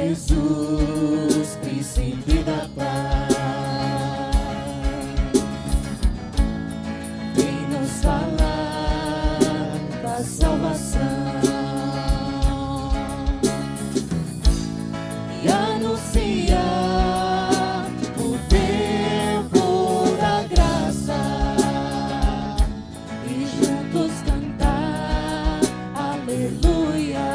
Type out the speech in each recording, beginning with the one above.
Jesus, príncipe da paz, vem nos falar da salvação e anunciar o tempo da graça e juntos cantar aleluia.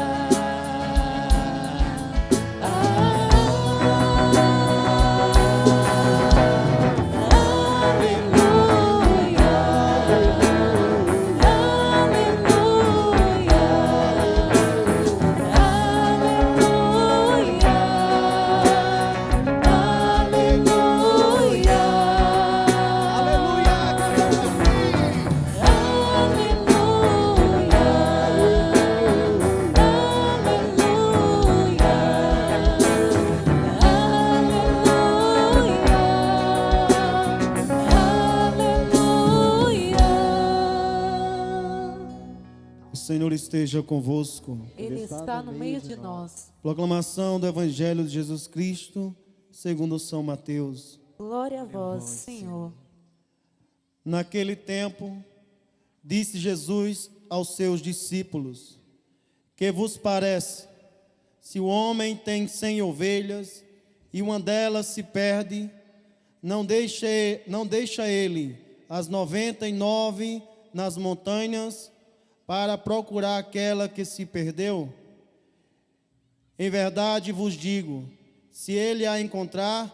O Senhor esteja convosco. Ele está no meio de nós. Proclamação do Evangelho de Jesus Cristo, segundo São Mateus. Glória a vós, Senhor. Naquele tempo, disse Jesus aos seus discípulos: que vos parece, se o homem tem 100 ovelhas e uma delas se perde, não deixa ele as 99 nas montanhas para procurar aquela que se perdeu? Em verdade vos digo, se ele a encontrar,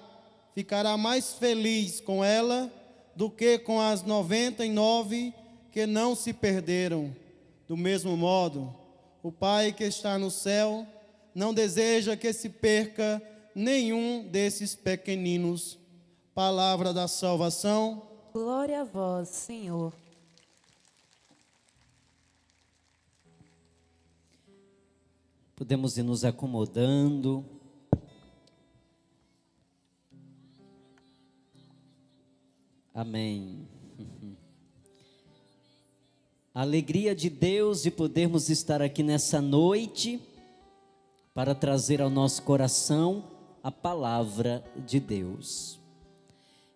ficará mais feliz com ela do que com as 99 que não se perderam. Do mesmo modo, o Pai que está no céu não deseja que se perca nenhum desses pequeninos. Palavra da salvação. Glória a vós, Senhor. Podemos ir nos acomodando. Amém. A alegria de Deus de podermos estar aqui nessa noite para trazer ao nosso coração a palavra de Deus.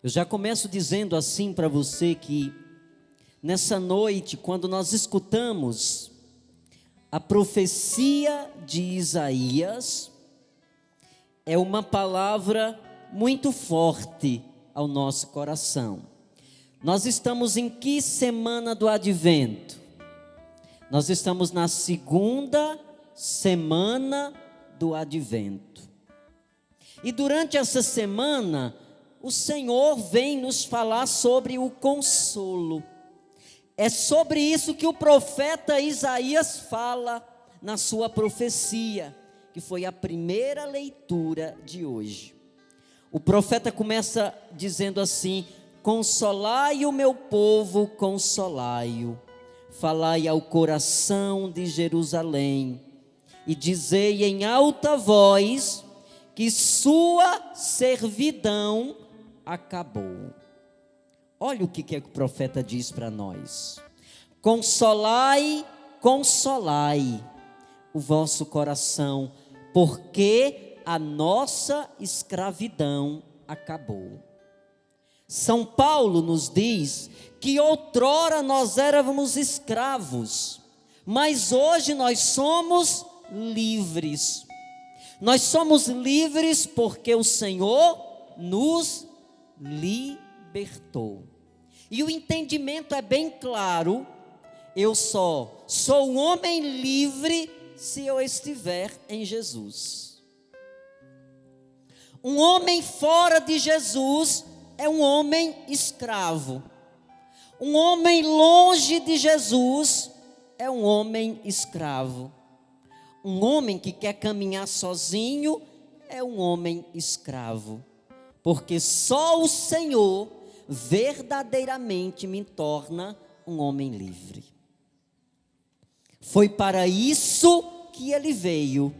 Eu já começo dizendo assim para você que nessa noite, quando nós escutamos a profecia de Isaías, é uma palavra muito forte ao nosso coração. Nós estamos em que semana do Advento? Nós estamos na segunda semana do Advento. E durante essa semana, o Senhor vem nos falar sobre o consolo. É sobre isso que o profeta Isaías fala na sua profecia, que foi a primeira leitura de hoje. O profeta começa dizendo assim: consolai o meu povo, consolai-o, falai ao coração de Jerusalém, e dizei em alta voz que sua servidão acabou. Olha o que o profeta diz para nós: consolai, consolai o vosso coração, porque a nossa escravidão acabou. São Paulo nos diz que outrora nós éramos escravos, mas hoje nós somos livres. Nós somos livres porque o Senhor nos libertou. E o entendimento é bem claro: eu só sou um homem livre se eu estiver em Jesus. Um homem fora de Jesus é um homem escravo. Um homem longe de Jesus é um homem escravo. Um homem que quer caminhar sozinho é um homem escravo. Porque só o Senhor verdadeiramente me torna um homem livre. Foi para isso que ele veio.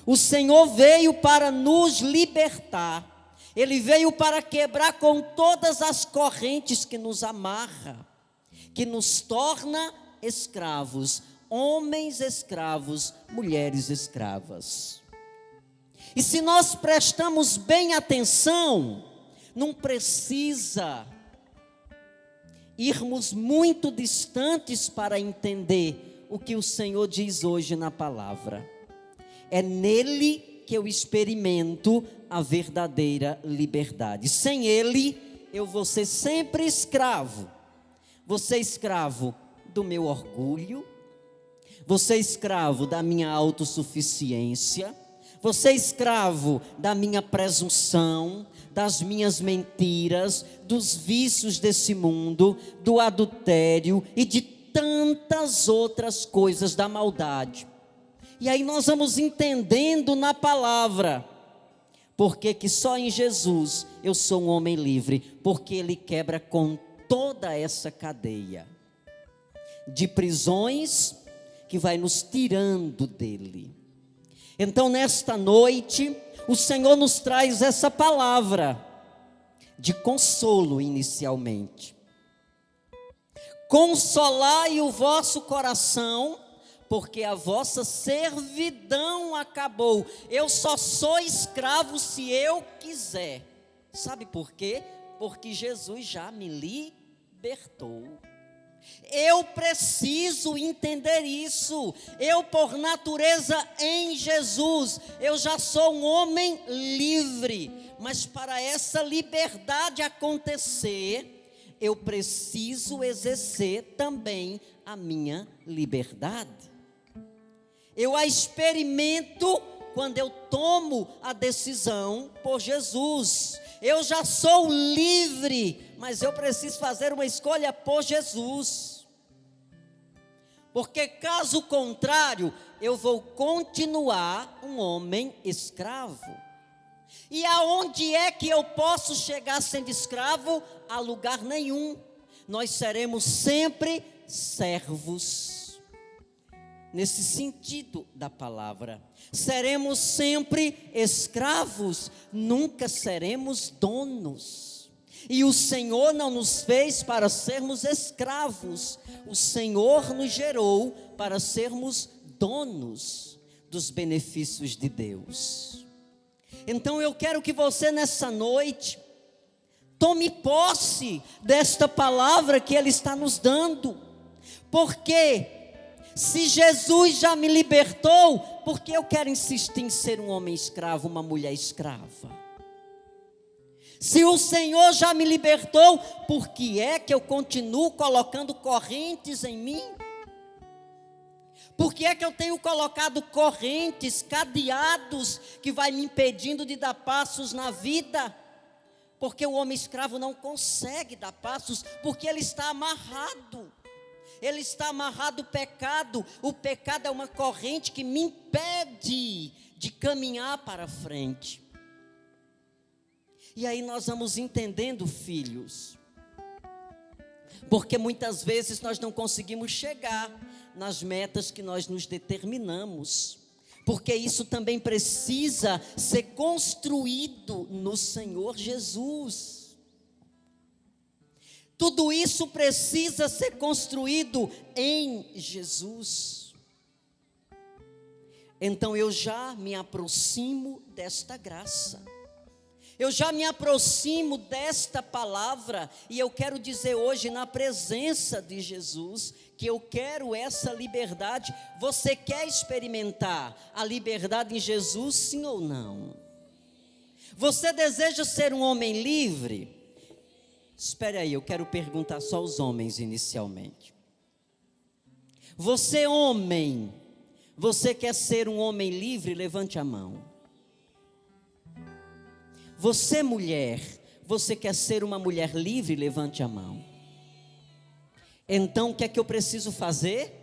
O Senhor veio para nos libertar. Ele veio para quebrar com todas as correntes que nos amarram. que nos torna escravos, homens escravos, mulheres escravas. E se nós prestamos bem atenção, não precisa irmos muito distantes para entender o que o Senhor diz hoje na palavra. É nele que eu experimento a verdadeira liberdade. Sem ele, eu vou ser sempre escravo. Vou ser escravo do meu orgulho, vou ser escravo da minha autossuficiência, vou ser escravo da minha presunção, das minhas mentiras, dos vícios desse mundo, do adultério e de tantas outras coisas da maldade. E aí nós vamos entendendo na palavra, porque que só em Jesus eu sou um homem livre, porque Ele quebra com toda essa cadeia de prisões que vai nos tirando dele. Então nesta noite, o Senhor nos traz essa palavra de consolo inicialmente. Consolai o vosso coração, porque a vossa servidão acabou. Eu só sou escravo se eu quiser. Sabe por quê? Porque Jesus já me libertou. Eu preciso entender isso. Eu, por natureza em Jesus, eu já sou um homem livre. Mas para essa liberdade acontecer, eu preciso exercer também a minha liberdade. Eu a experimento quando eu tomo a decisão por Jesus. Eu já sou livre, mas eu preciso fazer uma escolha por Jesus. Porque caso contrário, eu vou continuar um homem escravo. E aonde é que eu posso chegar sendo escravo? A lugar nenhum. Nós seremos sempre servos. Nesse sentido da palavra, seremos sempre escravos, nunca seremos donos. E o Senhor não nos fez para sermos escravos, o Senhor nos gerou para sermos donos dos benefícios de Deus. Então eu quero que você nessa noite tome posse desta palavra que Ele está nos dando, porque se Jesus já me libertou, por que eu quero insistir em ser um homem escravo, uma mulher escrava? Se o Senhor já me libertou, por que é que eu continuo colocando correntes em mim? Por que é que eu tenho colocado correntes, cadeados, que vai me impedindo de dar passos na vida? Porque o homem escravo não consegue dar passos, porque ele está amarrado. Ele está amarrado ao pecado. O pecado é uma corrente que me impede de caminhar para frente. E aí nós vamos entendendo, filhos, porque muitas vezes nós não conseguimos chegar nas metas que nós nos determinamos, porque isso também precisa ser construído no Senhor Jesus. Tudo isso precisa ser construído em Jesus. Então eu já me aproximo desta graça. Eu já me aproximo desta palavra. E eu quero dizer hoje, na presença de Jesus, que eu quero essa liberdade. Você quer experimentar a liberdade em Jesus, sim ou não? Você deseja ser um homem livre? Espere aí, eu quero perguntar só aos homens inicialmente. Você homem, você quer ser um homem livre? Levante a mão. Você mulher, você quer ser uma mulher livre? Levante a mão. Então o que é que eu preciso fazer?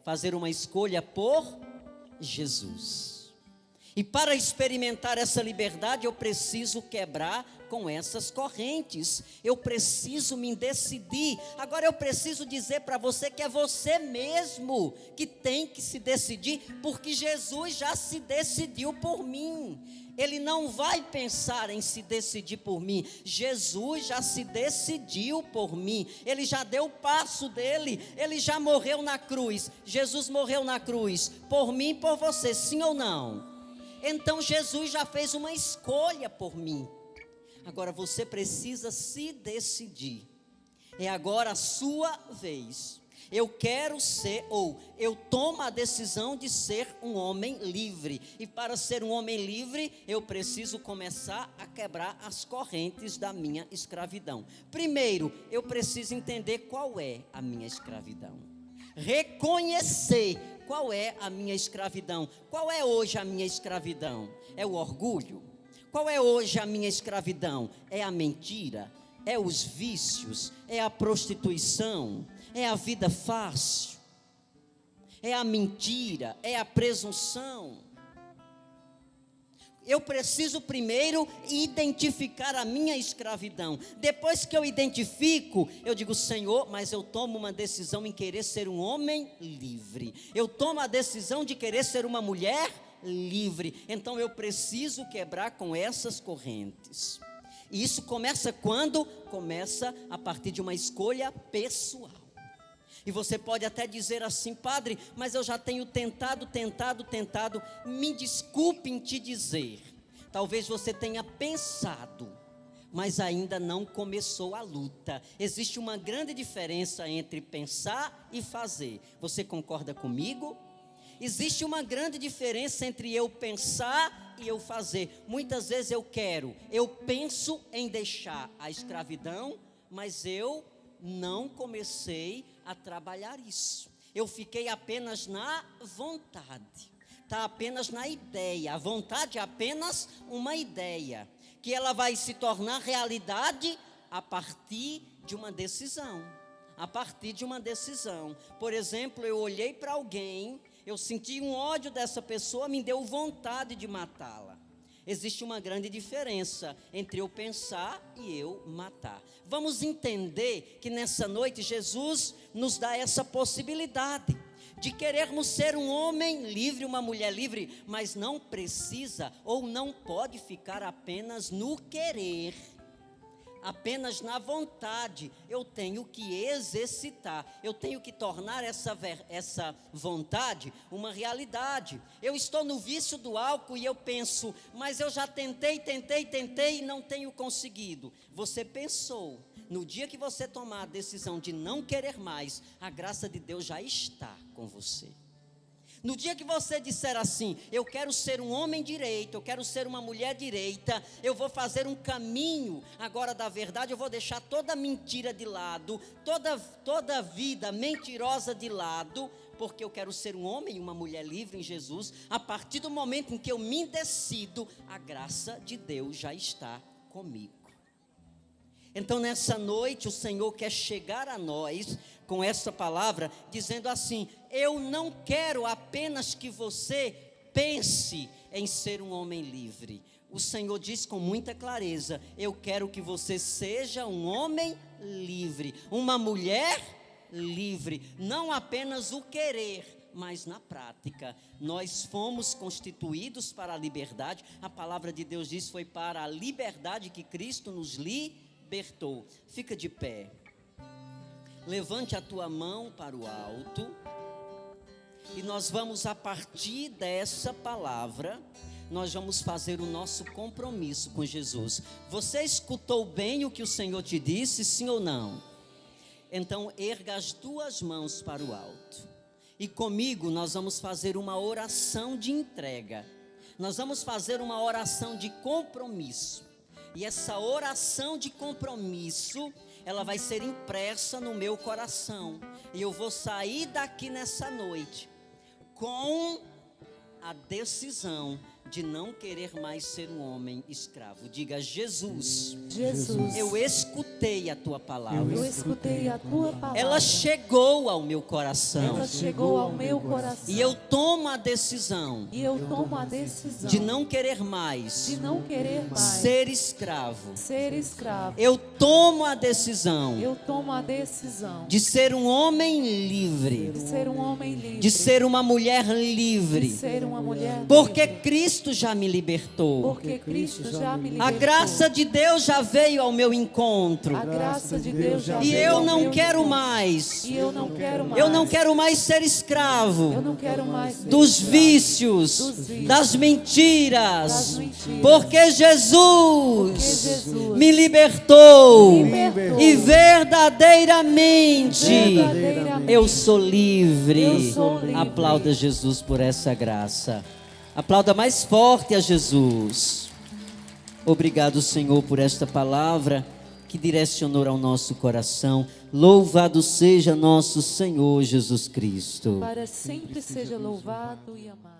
Fazer uma escolha por Jesus. E para experimentar essa liberdade eu preciso quebrar com essas correntes. Eu preciso me decidir. Agora eu preciso dizer para você que é você mesmo que tem que se decidir, porque Jesus já se decidiu por mim. Ele não vai pensar em se decidir por mim. Jesus já se decidiu por mim. Ele já deu o passo dele. Ele já morreu na cruz. Jesus morreu na cruz por mim e por você, sim ou não? Então Jesus já fez uma escolha por mim. Agora você precisa se decidir. É agora a sua vez. Eu quero ser, ou eu tomo a decisão de ser um homem livre. E para ser um homem livre, eu preciso começar a quebrar as correntes da minha escravidão. Primeiro, eu preciso entender qual é a minha escravidão. Reconhecer qual é a minha escravidão. Qual é hoje a minha escravidão? É o orgulho? Qual é hoje a minha escravidão? É a mentira? É os vícios? É a prostituição? É a vida fácil, é a mentira, é a presunção. Eu preciso primeiro identificar a minha escravidão. Depois que eu identifico, eu digo: Senhor, mas eu tomo uma decisão em querer ser um homem livre. Eu tomo a decisão de querer ser uma mulher livre. Então eu preciso quebrar com essas correntes. E isso começa quando? Começa a partir de uma escolha pessoal. E você pode até dizer assim: padre, mas eu já tenho tentado. Me desculpe em te dizer. Talvez você tenha pensado, mas ainda não começou a luta. Existe uma grande diferença entre pensar e fazer. Você concorda comigo? Existe uma grande diferença entre eu pensar e eu fazer. Muitas vezes eu penso em deixar a escravidão, mas eu não comecei a trabalhar isso. Eu fiquei apenas na vontade. Está apenas na ideia. A vontade é apenas uma ideia, que ela vai se tornar realidade a partir de uma decisão. A partir de uma decisão. Por exemplo, eu olhei para alguém, eu senti um ódio dessa pessoa, me deu vontade de matá-la. Existe uma grande diferença entre eu pensar e eu matar. Vamos entender que nessa noite Jesus nos dá essa possibilidade de querermos ser um homem livre, uma mulher livre, mas não precisa ou não pode ficar apenas no querer, apenas na vontade. Eu tenho que exercitar, eu tenho que tornar essa vontade uma realidade. Eu estou no vício do álcool e eu penso: mas eu já tentei e não tenho conseguido. Você pensou. No dia que você tomar a decisão de não querer mais, a graça de Deus já está com você. No dia que você disser assim: eu quero ser um homem direito, eu quero ser uma mulher direita, eu vou fazer um caminho agora da verdade, eu vou deixar toda mentira de lado, toda vida mentirosa de lado, porque eu quero ser um homem e uma mulher livre em Jesus. A partir do momento em que eu me decido, a graça de Deus já está comigo. Então nessa noite o Senhor quer chegar a nós com essa palavra, dizendo assim: eu não quero apenas que você pense em ser um homem livre. O Senhor diz com muita clareza: eu quero que você seja um homem livre, uma mulher livre, não apenas o querer, mas na prática. Nós fomos constituídos para a liberdade. A palavra de Deus diz: foi para a liberdade que Cristo nos libertou. Fica de pé. Levante a tua mão para o alto. E nós vamos, a partir dessa palavra, nós vamos fazer o nosso compromisso com Jesus. Você escutou bem o que o Senhor te disse, sim ou não? Então erga as tuas mãos para o alto. E comigo nós vamos fazer uma oração de entrega. Nós vamos fazer uma oração de compromisso. E essa oração de compromisso, ela vai ser impressa no meu coração. E eu vou sair daqui nessa noite com a decisão de não querer mais ser um homem escravo. Diga: Jesus, Jesus, eu escutei a tua palavra. eu escutei a tua palavra. Ela chegou ao meu coração. Ela chegou ao meu coração. E eu tomo a decisão E eu tomo a decisão de não querer mais de não querer mais ser escravo. ser escravo. Eu tomo a decisão Eu tomo a decisão de ser um homem livre, de ser um homem livre, de ser uma mulher de livre, ser uma mulher porque livre, Cristo já me libertou. porque Cristo já me libertou. A graça de Deus já veio ao meu encontro. A graça de Deus já E veio eu ao não meu quero encontro. mais. E eu não quero mais. Eu não quero mais ser Eu escravo não quero mais ser dos escravo vícios, dos vícios, das mentiras, das mentiras. porque Jesus Porque Jesus me libertou me libertou. e verdadeiramente Verdadeiramente eu sou livre. eu sou livre. Aplauda Jesus por essa graça. Aplauda mais forte a Jesus. Obrigado, Senhor, por esta palavra que direcionou ao nosso coração. Louvado seja nosso Senhor Jesus Cristo. Para sempre seja louvado e amado.